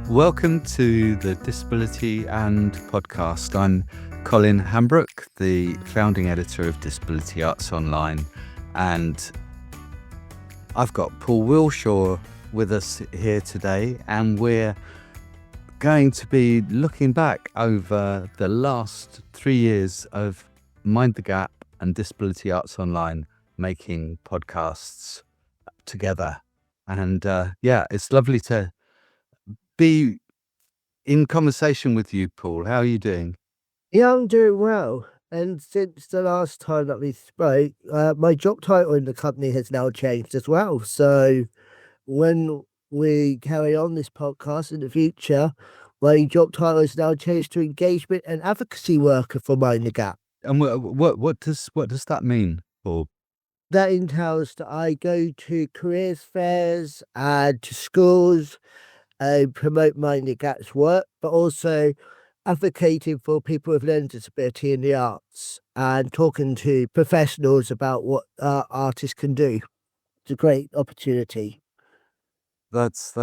Welcome to the Disability and podcast. I'm Colin Hambrook, the founding editor of Disability Arts Online, and I've got Paul Wilshaw with us here today, and we're going to be looking back over the last 3 years of Mind the Gap and Disability Arts Online making podcasts together. And it's lovely to be in conversation with you, Paul. How are you doing? Yeah, I'm doing well. And since the last time that we spoke, my job title in the company has now changed as well. So when we carry on this podcast in the future, my job title has now changed to Engagement and Advocacy Worker for Mind the Gap. And what does that mean, Paul? That entails that I go to careers fairs and to schools and promote Mind the Gap's work, but also advocating for people with learning disability in the arts and talking to professionals about what artists can do. It's a great opportunity. That's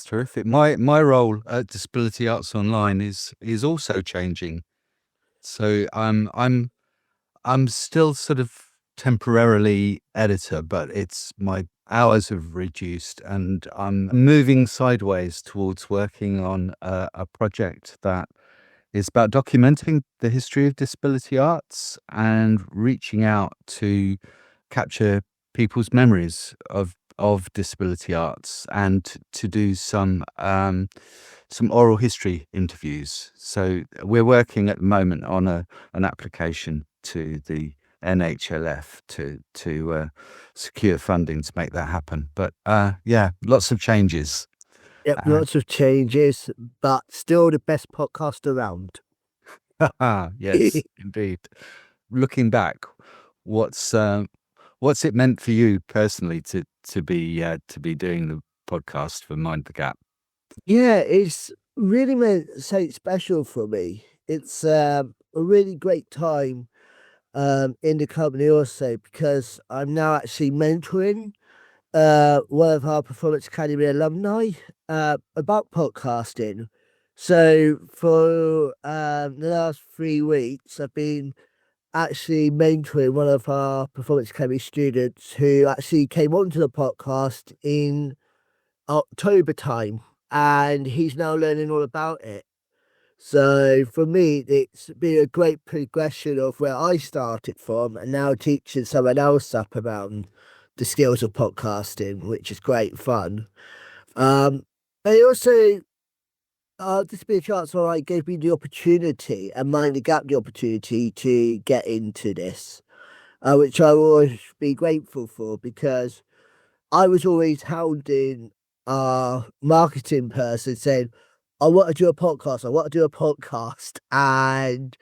terrific. My role at Disability Arts Online is also changing. So I'm still sort of temporarily editor, but it's my hours have reduced, and I'm moving sideways towards working on a project that is about documenting the history of disability arts and reaching out to capture people's memories of disability arts and to do some oral history interviews. So we're working at the moment on an application to the NHLF to secure funding to make that happen. But lots of changes. Yep, lots of changes, but still the best podcast around. Yes, indeed. Looking back, what's it meant for you personally to be doing the podcast for Mind the Gap? Yeah, it's really meant something special for me. It's a really great time in the company also, because I'm now actually mentoring one of our Performance Academy alumni about podcasting. So for the last 3 weeks, I've been actually mentoring one of our Performance Academy students who actually came onto the podcast in October time, and he's now learning all about it. So for me, it's been a great progression of where I started from and now teaching someone else up about the skills of podcasting, which is great fun. But also, Disability Arts Online gave me the opportunity and Mind the Gap the opportunity to get into this, which I will always be grateful for, because I was always hounding our marketing person saying, I want to do a podcast. I want to do a podcast. And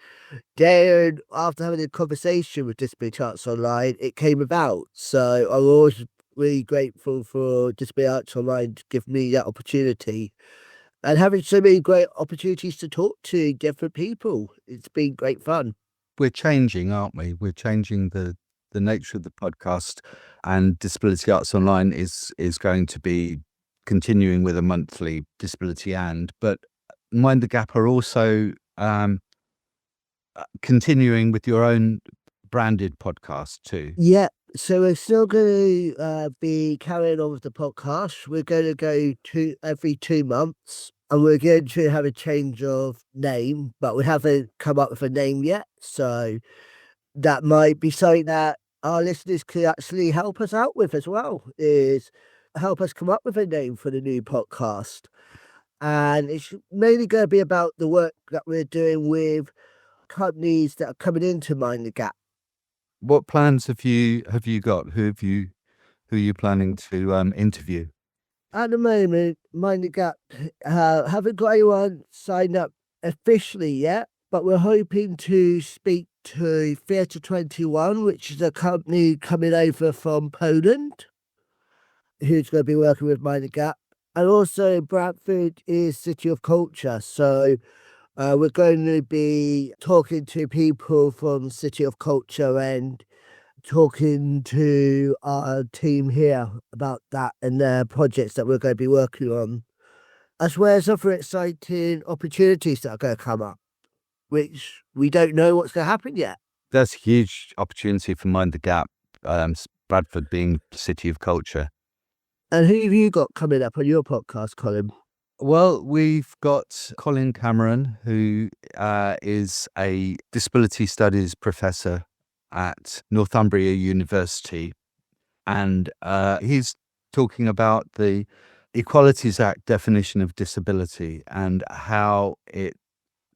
then after having a conversation with Disability Arts Online, it came about. So I'm always really grateful for Disability Arts Online to give me that opportunity and having so many great opportunities to talk to different people. It's been great fun. We're changing, aren't we? We're changing the nature of the podcast, and Disability Arts Online is going to be continuing with a monthly disability but Mind the Gap are also continuing with your own branded podcast too. Yeah, so we're still going to be carrying on with the podcast. We're going to go to every 2 months, and we're going to have a change of name, but we haven't come up with a name yet. So that might be something that our listeners could actually help us out with as well, is help us come up with a name for the new podcast. And it's mainly going to be about the work that we're doing with companies that are coming into Mind the Gap. What plans have you got? Who are you planning to interview? At the moment, Mind the Gap haven't got anyone signed up officially yet, but we're hoping to speak to Theatre 21, which is a company coming over from Poland, who's going to be working with Mind the Gap. And also Bradford is City of Culture. So we're going to be talking to people from City of Culture and talking to our team here about that and their projects that we're going to be working on. as well as other exciting opportunities that are going to come up, which we don't know what's going to happen yet. That's a huge opportunity for Mind the Gap, Bradford being the city of culture. And who have you got coming up on your podcast, Colin? Well, we've got Colin Cameron, who is a disability studies professor at Northumbria University. And he's talking about the Equalities Act definition of disability and how it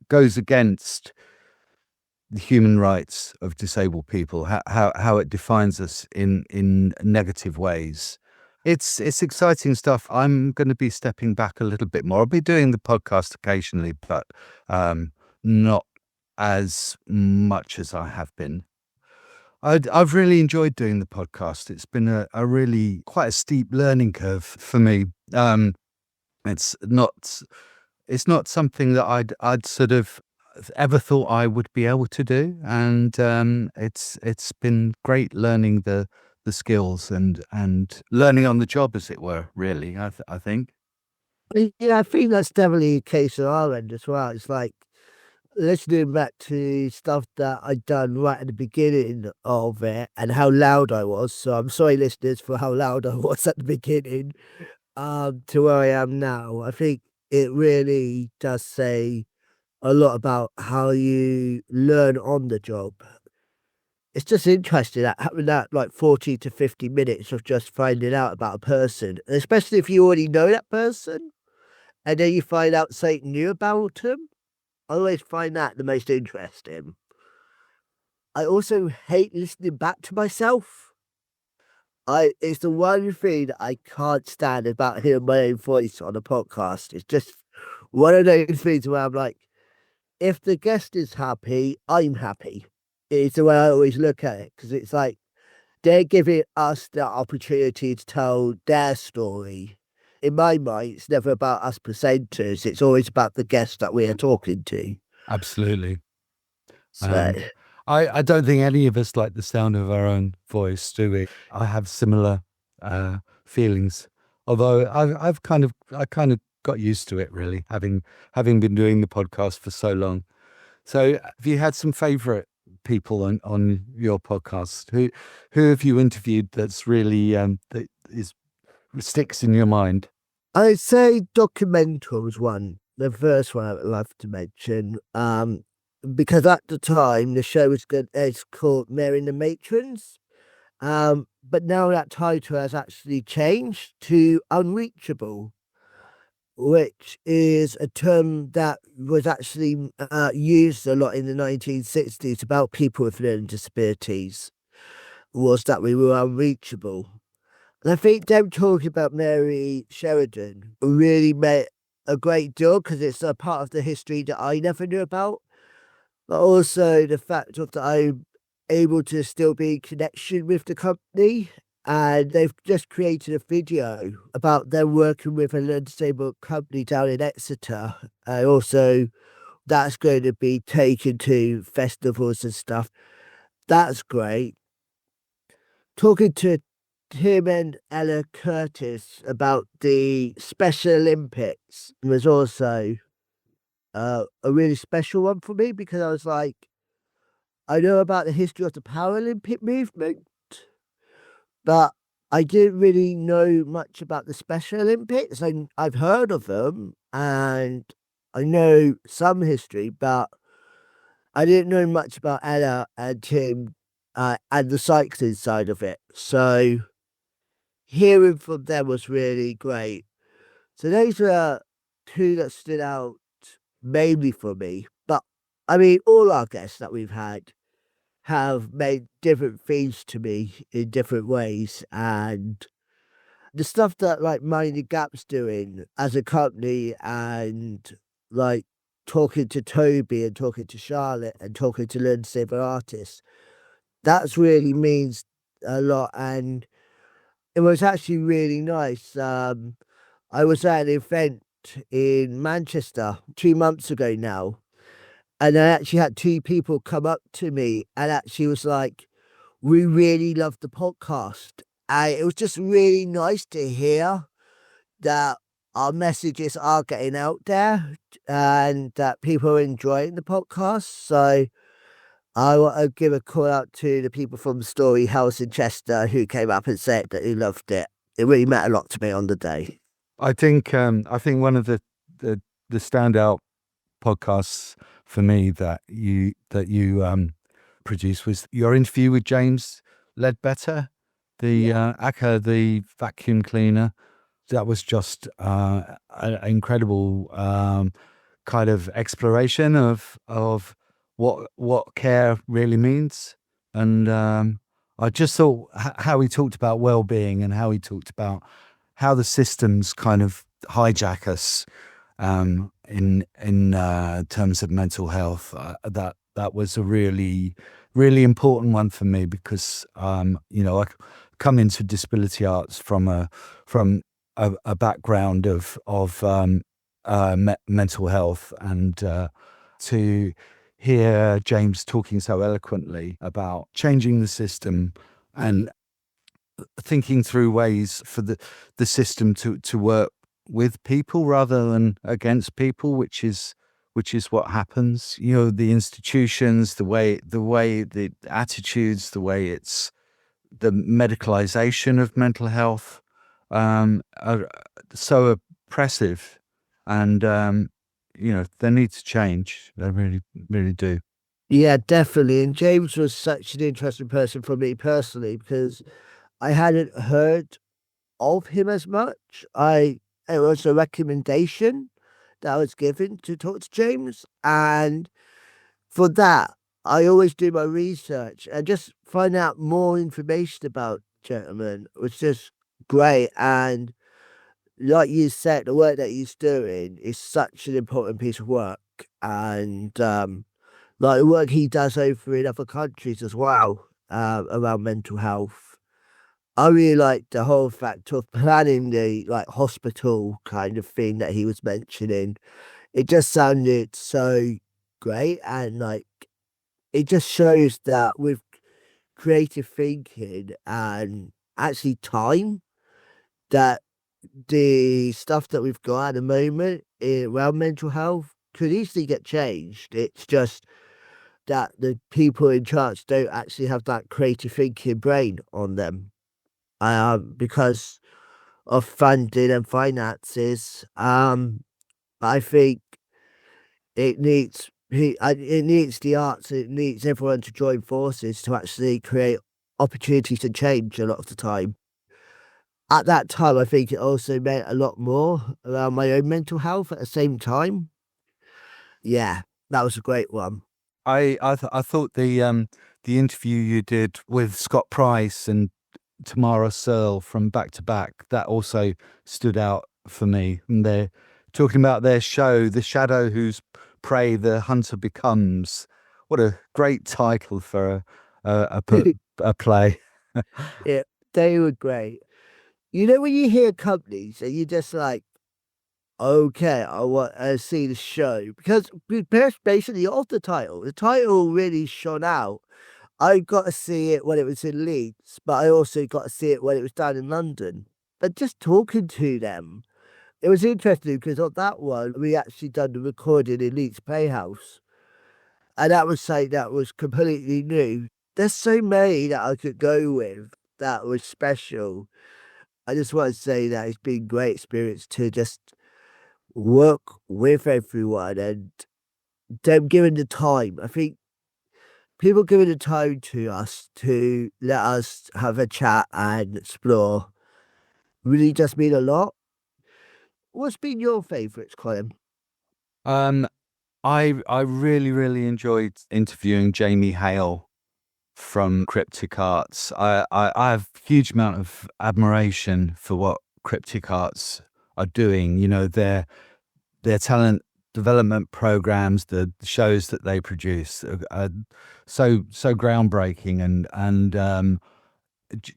goes against the human rights of disabled people, how it defines us in negative ways. It's exciting stuff. I'm going to be stepping back a little bit more. I'll be doing the podcast occasionally, but not as much as I have been. I've really enjoyed doing the podcast. It's been a really quite a steep learning curve for me. It's not something that I'd sort of ever thought I would be able to do, and it's been great learning the skills and learning on the job, as it were. Really, I think. Yeah, I think that's definitely the case on our end as well. It's like listening back to stuff that I'd done right at the beginning of it and how loud I was. So I'm sorry, listeners, for how loud I was at the beginning, to where I am now. I think it really does say a lot about how you learn on the job. It's just interesting that having that like 40 to 50 minutes of just finding out about a person, especially if you already know that person and then you find out something new about them. I always find that the most interesting. I also hate listening back to myself. It's the one thing that I can't stand about hearing my own voice on a podcast. It's just one of those things where I'm like, if the guest is happy, I'm happy. It's the way I always look at it, because it's like they're giving us the opportunity to tell their story. In my mind, it's never about us presenters. It's always about the guest that we are talking to. Absolutely. So, I don't think any of us like the sound of our own voice, do we? I have similar feelings, although I kind of got used to it, really, having been doing the podcast for so long. So, have you had some favourite people on your podcast? Who have you interviewed that's really that sticks in your mind? I'd say documentals one, the first one I'd love to mention. Because at the time the show was good, it's called Mary and the Matrons. But now that title has actually changed to Unreachable, which is a term that was actually used a lot in the 1960s about people with learning disabilities, was that we were unreachable. And I think them talking about Mary Sheridan really meant a great deal, because it's a part of the history that I never knew about, but also the fact of that I'm able to still be in connection with the company. And they've just created a video about them working with a learning disabled company down in Exeter. Also, that's going to be taken to festivals and stuff. That's great. Talking to Tim and Ella Curtis about the Special Olympics was also a really special one for me, because I was like, I know about the history of the Paralympic movement, but I didn't really know much about the Special Olympics. I've heard of them and I know some history, but I didn't know much about Ella and Tim and the cycling side of it. So hearing from them was really great. So those were two that stood out mainly for me. But I mean, all our guests that we've had have made different things to me in different ways. And the stuff that like Mind the Gap's doing as a company, and like talking to Toby and talking to Charlotte and talking to learn disabled artists, that's really means a lot. And it was actually really nice. I was at an event in Manchester 2 months ago now, and I actually had two people come up to me and actually was like, we really loved the podcast. And it was just really nice to hear that our messages are getting out there and that people are enjoying the podcast. So I want to give a call out to the people from Story House in Chester who came up and said that they loved it. It really meant a lot to me on the day. I think one of the standout podcasts for me that you produced was your interview with James Ledbetter, the Akka, the vacuum cleaner. That was just an incredible kind of exploration of what care really means, and I just thought how he talked about well-being and how he talked about how the systems kind of hijack us in terms of mental health. That was a really important one for me because I come into disability arts from a background of mental health, and to hear James talking so eloquently about changing the system and thinking through ways for the system to work with people rather than against people, which is what happens. The institutions, the way the attitudes, the way it's the medicalization of mental health are so oppressive, and they need to change. They really do. Yeah, definitely. And James was such an interesting person for me personally because I hadn't heard of him as much. It was a recommendation that I was given to talk to James, and for that, I always do my research and just find out more information about gentleman was just great. And like you said, the work that he's doing is such an important piece of work, and like the work he does over in other countries as well, around mental health. I really like the whole fact of planning the like hospital kind of thing that he was mentioning. It just sounded so great, and like it just shows that with creative thinking and actually time, that the stuff that we've got at the moment around mental health could easily get changed. It's just that the people in charge don't actually have that creative thinking brain on them, because of funding and finances. I think it needs the arts. It needs everyone to join forces to actually create opportunities to change a lot of the time. At that time, I think it also meant a lot more around my own mental health at the same time. Yeah, that was a great one. I thought the interview you did with Scott Price and Tamara Searle from Back to Back, that also stood out for me. And they're talking about their show, The Shadow Whose Prey the Hunter Becomes. What a great title for a play. Yeah, they were great. You know, when you hear companies and you're just like, okay, I want to see the show because basically of the title really shone out. I got to see it when it was in Leeds, but I also got to see it when it was down in London. But just talking to them, it was interesting because on that one, we actually done the recording in Leeds Playhouse. And that was something that was completely new. There's so many that I could go with that was special. I just want to say that it's been a great experience to just work with everyone and them giving the time. I think people giving the time to us to let us have a chat and explore really just mean a lot. What's been your favourites, Colin? Um, I really enjoyed interviewing Jamie Hale from Cryptic Arts. I have a huge amount of admiration for what Cryptic Arts are doing. Their talent development programs, the shows that they produce are so groundbreaking, and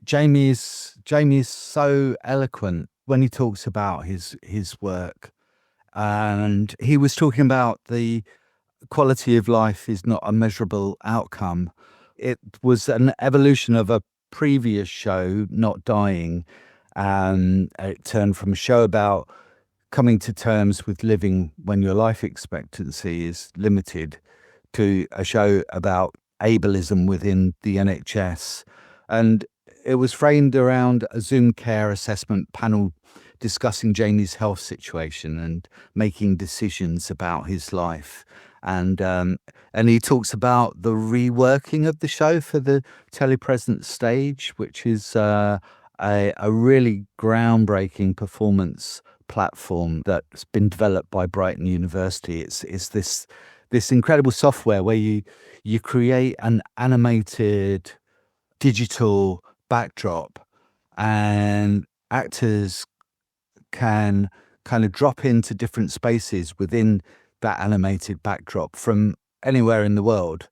Jamie is so eloquent when he talks about his work, and he was talking about the quality of life is not a measurable outcome. It was an evolution of a previous show, Not Dying, and it turned from a show about coming to terms with living when your life expectancy is limited to a show about ableism within the NHS. And it was framed around a Zoom care assessment panel discussing Jamie's health situation and making decisions about his life. And he talks about the reworking of the show for the telepresence stage, which is a really groundbreaking performance platform that's been developed by Brighton University. It's this incredible software where you create an animated digital backdrop, and actors can kind of drop into different spaces within that animated backdrop from anywhere in the world.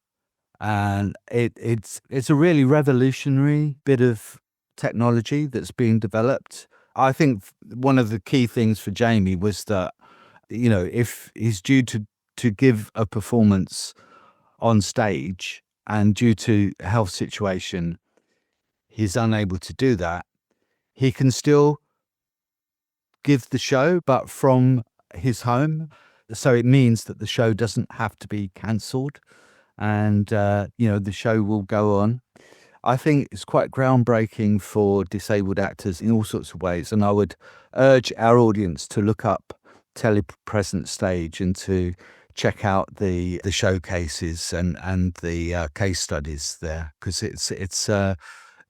And it's a really revolutionary bit of technology that's being developed. I think one of the key things for Jamie was that, if he's due to give a performance on stage and due to a health situation, he's unable to do that, he can still give the show, but from his home. So it means that the show doesn't have to be cancelled, and the show will go on. I think it's quite groundbreaking for disabled actors in all sorts of ways, and I would urge our audience to look up Telepresence Stage and to check out the showcases and the case studies there, because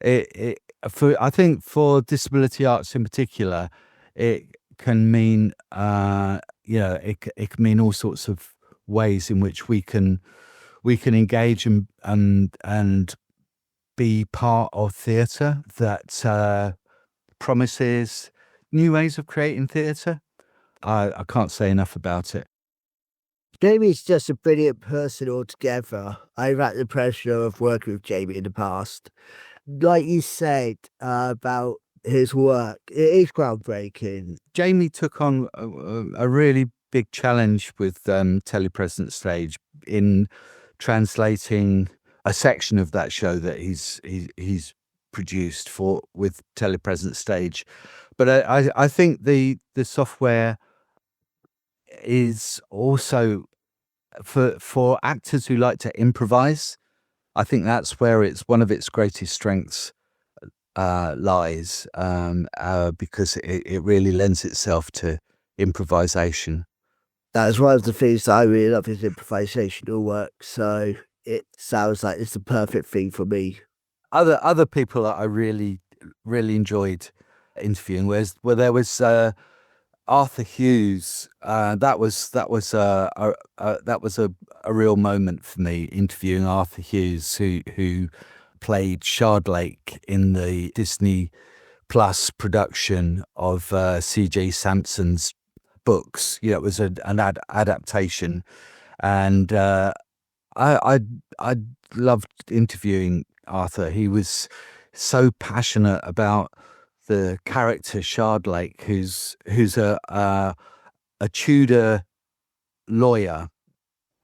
I think for disability arts in particular, it can mean it can mean all sorts of ways in which we can engage and be part of theatre that promises new ways of creating theatre. I can't say enough about it. Jamie's just a brilliant person altogether. I've had the pleasure of working with Jamie in the past. Like you said about his work, it is groundbreaking. Jamie took on a really big challenge with Telepresence Stage in translating a section of that show that he's produced with Telepresence Stage. But I think the software is also for actors who like to improvise. I think that's where it's one of its greatest strengths lies, because it really lends itself to improvisation. That's one of the things that I really love is improvisational work. So it sounds like it's the perfect thing for me. Other people that I really enjoyed interviewing where there was Arthur Hughes. That was a real moment for me, interviewing Arthur Hughes, who played Shardlake in the Disney Plus production of C.J. Sampson's books. It was an adaptation, and I loved interviewing Arthur. He was so passionate about the character Shardlake, who's a Tudor lawyer,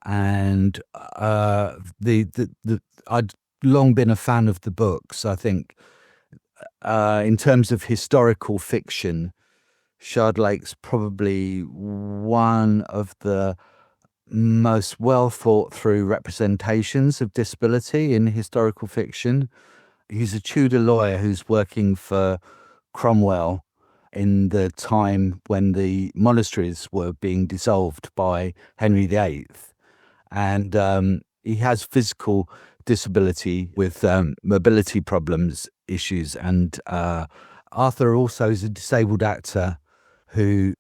and I'd long been a fan of the books. I think in terms of historical fiction, Shardlake's probably one of the most well thought through representations of disability in historical fiction. He's a Tudor lawyer who's working for Cromwell in the time when the monasteries were being dissolved by Henry VIII. And he has physical disability with mobility problems issues. And Arthur also is a disabled actor who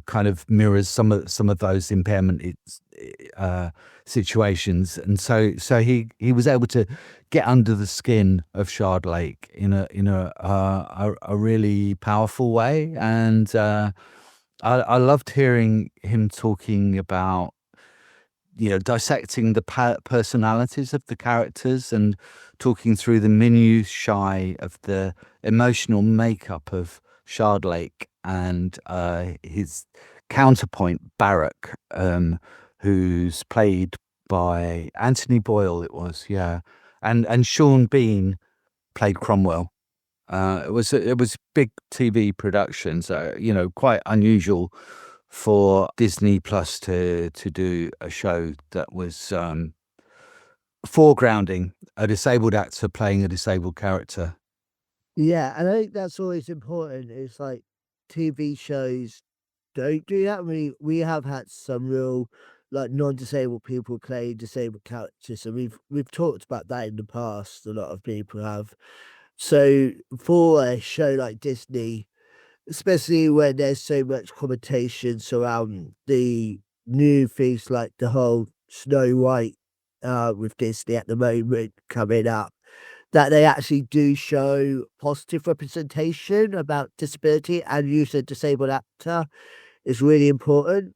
kind of mirrors some of those impairment situations, and so he was able to get under the skin of Shardlake in a really powerful way, and I loved hearing him talking about dissecting the personalities of the characters and talking through the minutiae of the emotional makeup of Shardlake and his counterpoint Barrack, who's played by Anthony Boyle. It was, yeah, and Sean Bean played Cromwell. It was big TV production, so quite unusual for Disney Plus to do a show that was foregrounding a disabled actor playing a disabled character. Yeah, and I think that's always important. It's like TV shows don't do that. We have had some real like non-disabled people play disabled characters, and we've talked about that in the past. A lot of people have. So for a show like Disney, especially when there's so much commentation surrounding the new things like the whole Snow White with Disney at the moment coming up, that they actually do show positive representation about disability and use a disabled actor is really important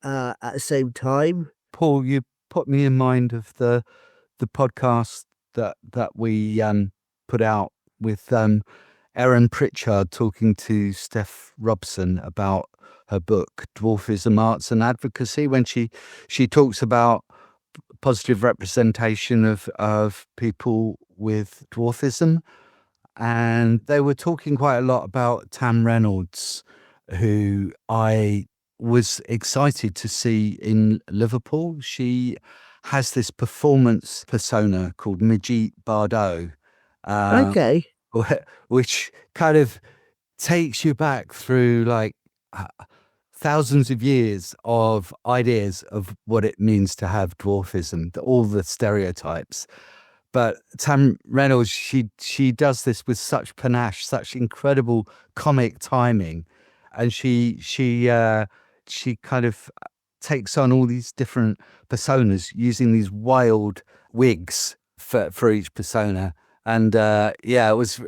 at the same time. Paul, you put me in mind of the podcast that we put out with Erin Pritchard talking to Steph Robson about her book Dwarfism, Arts and Advocacy, when she talks about positive representation of people with dwarfism. And they were talking quite a lot about Tam Reynolds, who I was excited to see in Liverpool. She has this performance persona called Midgie Bardot, uh, Okay. which kind of takes you back through like uh, thousands of years of ideas of what it means to have dwarfism, all the stereotypes. But Tam Reynolds, she does this with such panache, such incredible comic timing, and she kind of takes on all these different personas using these wild wigs for each persona. And yeah, it was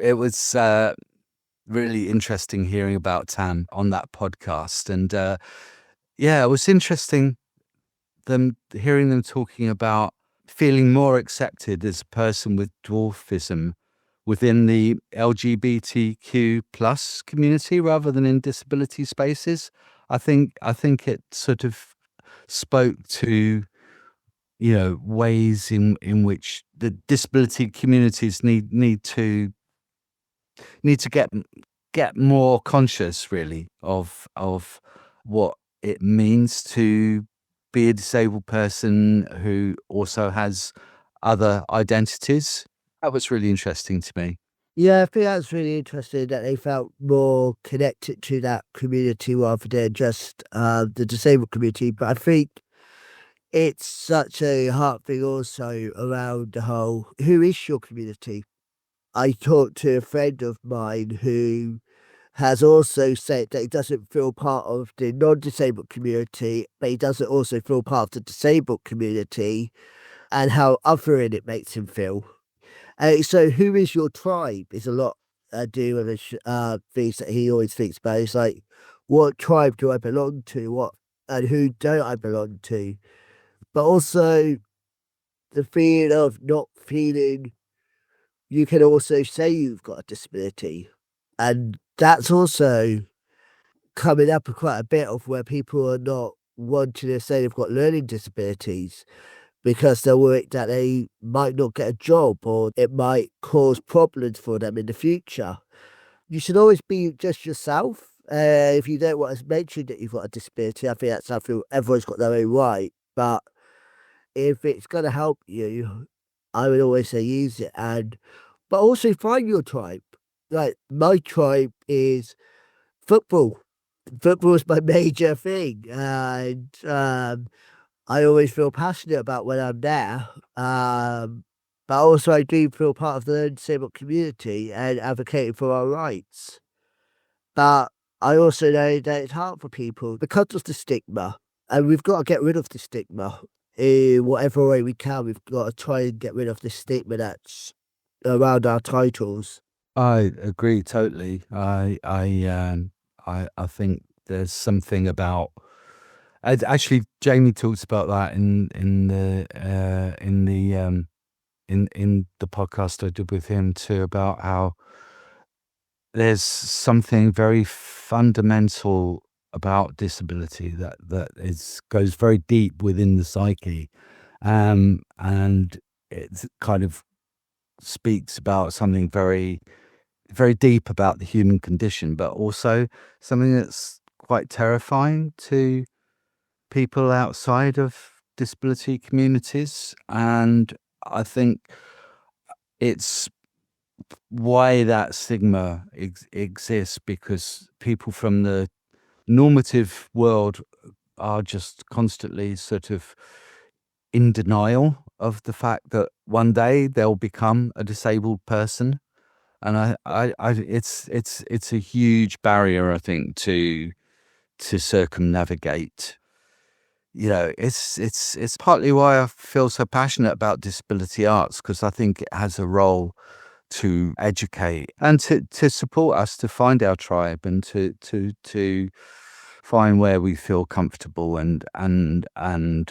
really interesting hearing about Tam on that podcast. And yeah, it was interesting hearing them talking about feeling more accepted as a person with dwarfism within the LGBTQ plus community rather than in disability spaces. I think it sort of spoke to, you know, ways in which the disability communities need to get more conscious really of what it means to be a disabled person who also has other identities. That was really interesting to me. Yeah, I think that's really interesting that they felt more connected to that community rather than just the disabled community. But I think it's such a hard thing also around the whole who is your community? I talked to a friend of mine who has also said that he doesn't feel part of the non-disabled community, but he doesn't also feel part of the disabled community and how othering it makes him feel. So who is your tribe is a lot do with the things that he always thinks about. It's like, what tribe do I belong to? What and who don't I belong to? But also the feeling of not feeling you can also say you've got a disability. And that's also coming up quite a bit of where people are not wanting to say they've got learning disabilities because they're worried that they might not get a job or it might cause problems for them in the future. You should always be just yourself. If you don't want to mention that you've got a disability, I think that's something everyone's got their own right. But if it's going to help you, I would always say use it. But also find your tribe. Like my tribe is football. Football is my major thing, and I always feel passionate about when I'm there. But also I do feel part of the disabled community and advocating for our rights. But I also know that it's hard for people because of the stigma, and we've got to get rid of the stigma in whatever way we can. We've got to try and get rid of the stigma that's around our titles. I agree totally. I think there's something about. Actually, Jamie talks about that in the podcast I did with him too, about how there's something very fundamental about disability that is goes very deep within the psyche, and it kind of speaks about something very deep about the human condition, but also something that's quite terrifying to people outside of disability communities, and I think it's why that stigma exists, because people from the normative world are just constantly sort of in denial of the fact that one day they'll become a disabled person. And it's a huge barrier, I think, to circumnavigate. You know, it's partly why I feel so passionate about disability arts, because I think it has a role to educate and to support us to find our tribe, and to find where we feel comfortable, and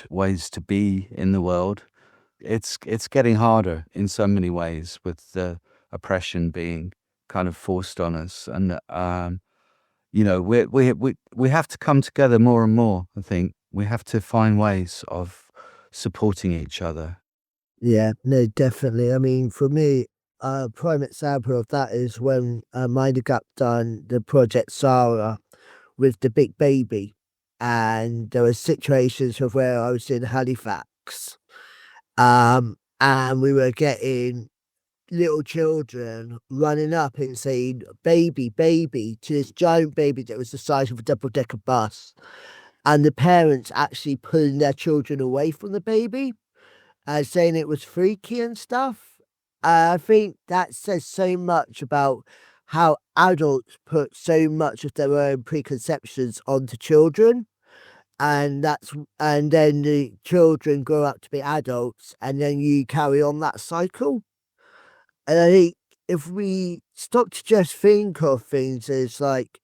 ways to be in the world. It's getting harder in so many ways, with the oppression being kind of forced on us, and you know, we have to come together more and more. I think we have to find ways of supporting each other. Yeah, no, definitely. I mean, for me, a prime example of that is when Mind the Gap done the Project Sarah with the big baby. And there were situations of where I was in Halifax, and we were getting little children running up and saying, baby, baby, to this giant baby that was the size of a double-decker bus. And the parents actually pulling their children away from the baby, saying it was freaky and stuff. I think that says so much about how adults put so much of their own preconceptions onto children. And then the children grow up to be adults, and then you carry on that cycle. And I think if we stop to just think of things as like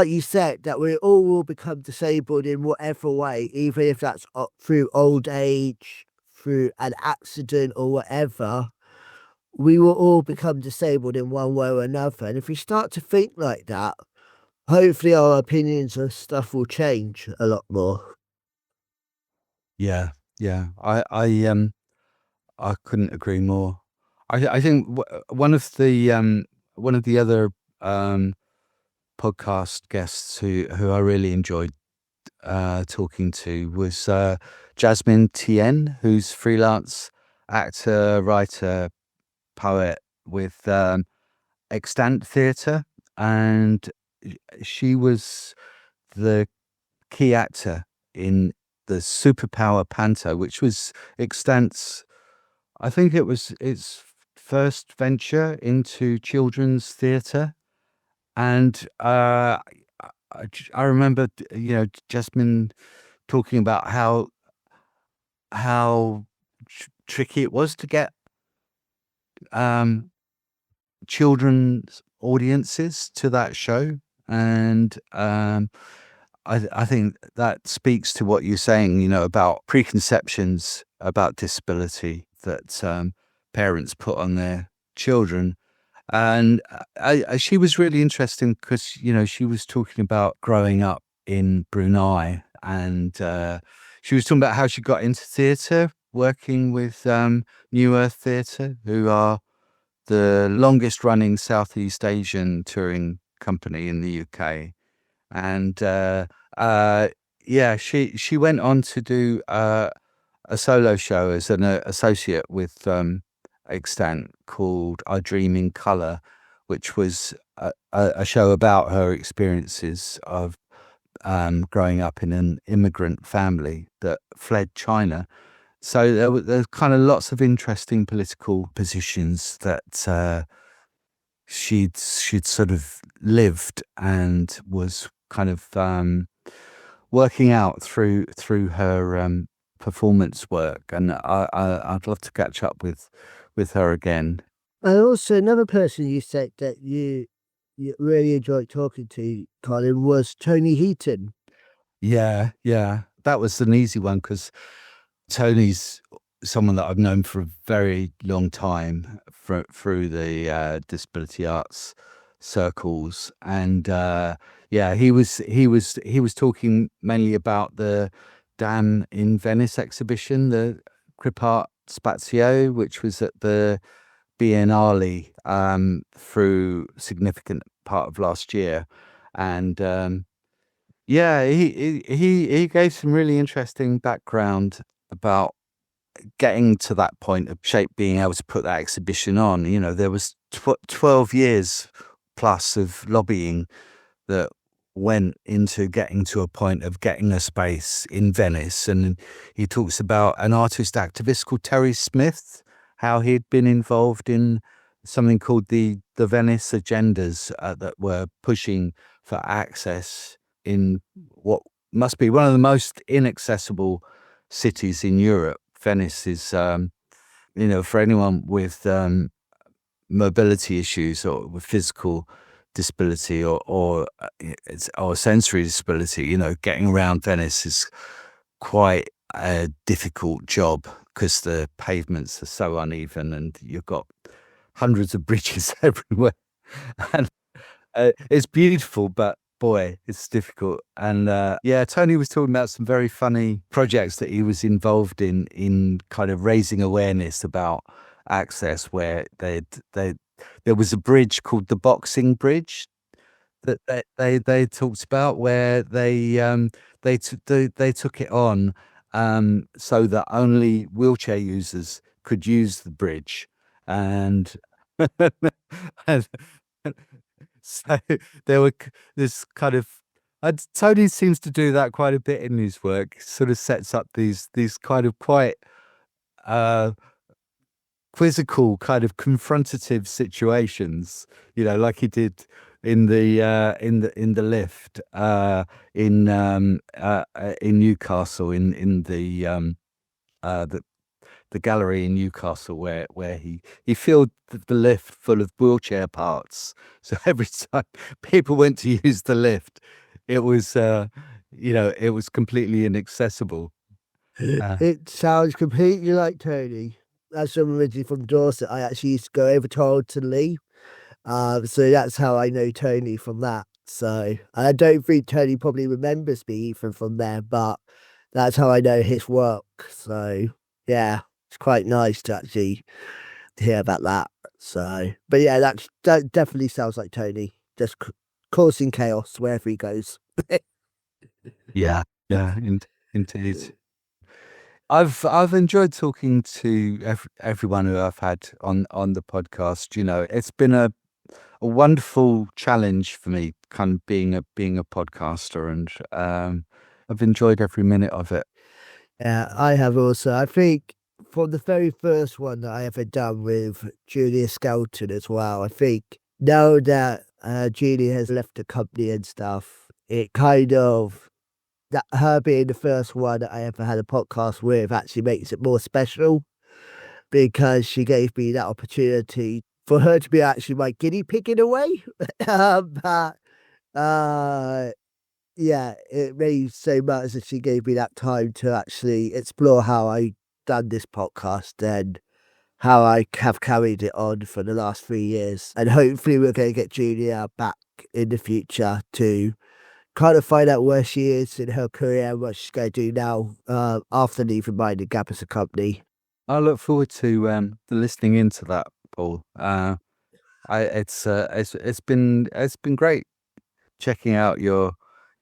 you said, that we all will become disabled in whatever way, even if that's through old age, through an accident or whatever, we will all become disabled in one way or another. And if we start to think like that, hopefully our opinions and stuff will change a lot more. Yeah, yeah. I couldn't agree more. I think one of the other um, podcast guests who I really enjoyed talking to was Jasmine Tien, who's freelance actor, writer, poet with Extant Theatre, and she was the key actor in the Superpower Panto, which was Extant's, I think it was its first venture into children's theatre. And I remember, you know, Jasmine talking about how tricky it was to get um, children's audiences to that show, and I think that speaks to what you're saying, you know, about preconceptions about disability that parents put on their children. And she was really interesting because, you know, she was talking about growing up in Brunei, and she was talking about how she got into theatre, working with New Earth Theatre, who are the longest running Southeast Asian touring company in the UK. And uh, yeah, she went on to do a solo show as an associate with Extant called I Dream in Colour, which was a show about her experiences of growing up in an immigrant family that fled China. So there's kind of lots of interesting political positions that she'd sort of lived and was kind of working out through her performance work, and I'd love to catch up with her again. And also another person you said that you really enjoyed talking to, Colin, was Tony Heaton. Yeah, yeah, that was an easy one because Tony's someone that I've known for a very long time through the disability arts circles, and yeah, he was talking mainly about the Dam in Venice exhibition, the Cripart Spazio, which was at the Biennale through significant part of last year, And yeah, he gave some really interesting background about getting to that point of Shape being able to put that exhibition on. You know, there was 12 years plus of lobbying that went into getting to a point of getting a space in Venice. And he talks about an artist activist called Terry Smith, how he'd been involved in something called the Venice agendas that were pushing for access in what must be one of the most inaccessible cities in Europe. Venice is, you know, for anyone with mobility issues or with physical disability or sensory disability, you know, getting around Venice is quite a difficult job because the pavements are so uneven and you've got hundreds of bridges everywhere. And it's beautiful, but boy, it's difficult. And yeah, Tony was talking about some very funny projects that he was involved in kind of raising awareness about access, where there was a bridge called the Boxing Bridge that they talked about, where they took it on so that only wheelchair users could use the bridge, and and so there were this kind of Tony seems to do that quite a bit in his work. Sort of sets up these kind of quite uh quizzical, kind of confrontative situations, you know, like he did in the lift in Newcastle, in the gallery in Newcastle, where he filled the lift full of wheelchair parts. So every time people went to use the lift, it was you know, it was completely inaccessible. It sounds completely like Tony. As I'm originally from Dorset, I actually used to go over to Alton Lee. So that's how I know Tony from that. So I don't think Tony probably remembers me even from there, but that's how I know his work. So yeah, it's quite nice to actually hear about that. So, but yeah, that definitely sounds like Tony, just causing chaos wherever he goes. Yeah, yeah, indeed. I've enjoyed talking to everyone who I've had on the podcast. You know, it's been a wonderful challenge for me, kind of being a podcaster, and I've enjoyed every minute of it. Yeah, I have also. I think from the very first one that I ever done with Julia Skelton as well, I think now that Julia has left the company and stuff, it kind of, that her being the first one that I ever had a podcast with actually makes it more special because she gave me that opportunity for her to be actually my guinea pig in a way. But uh, yeah, it means so much that she gave me that time to actually explore how I done this podcast and how I have carried it on for the last 3 years. And hopefully we're going to get Julia back in the future to kind of find out where she is in her career and what she's going to do now after leaving Mind and Gap as a company. I look forward to listening into that, Paul. It's been great checking out your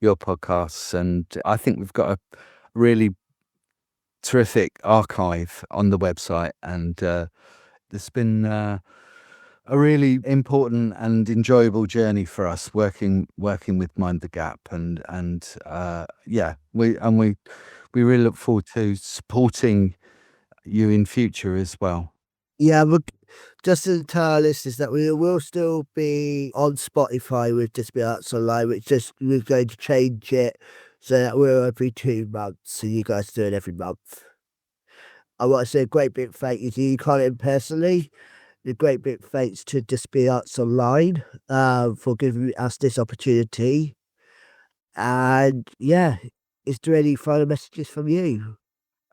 podcasts, and I think we've got a really terrific archive on the website, and it's been a really important and enjoyable journey for us working with Mind the Gap, and yeah, we really look forward to supporting you in future as well. Yeah, but just to tell our listeners that we will still be on Spotify with Disability Arts Online, which just we're going to change it so that we're every 2 months, so you guys do it every month. I want to say a great big thank you to you, Colin, personally. A great big thanks to Disability Arts Online for giving us this opportunity. And yeah, is there any final messages from you?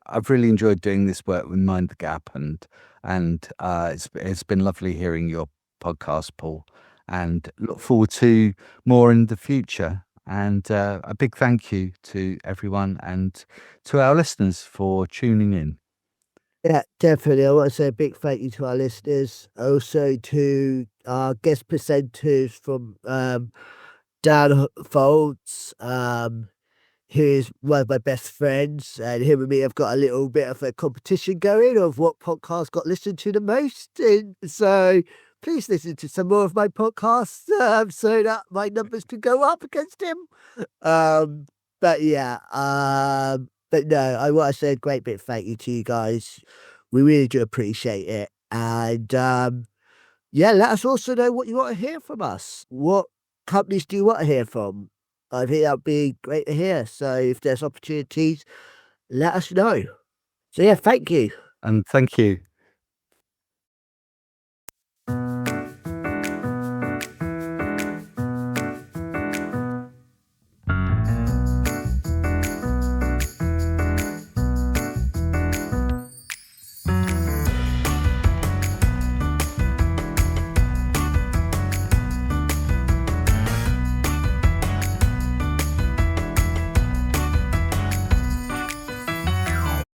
I've really enjoyed doing this work with Mind the Gap, and it's been lovely hearing your podcast, Paul, and look forward to more in the future. And a big thank you to everyone and to our listeners for tuning in. Yeah, definitely. I want to say a big thank you to our listeners, also to our guest presenters from Dan Folds, who is one of my best friends, and him and me have got a little bit of a competition going of what podcast got listened to the most. And so please listen to some more of my podcasts so that my numbers can go up against him. But yeah, but no, I want to say a great big thank you to you guys. We really do appreciate it. And yeah, let us also know what you want to hear from us. What companies do you want to hear from? I think that'd be great to hear. So if there's opportunities, let us know. So yeah, thank you. And thank you.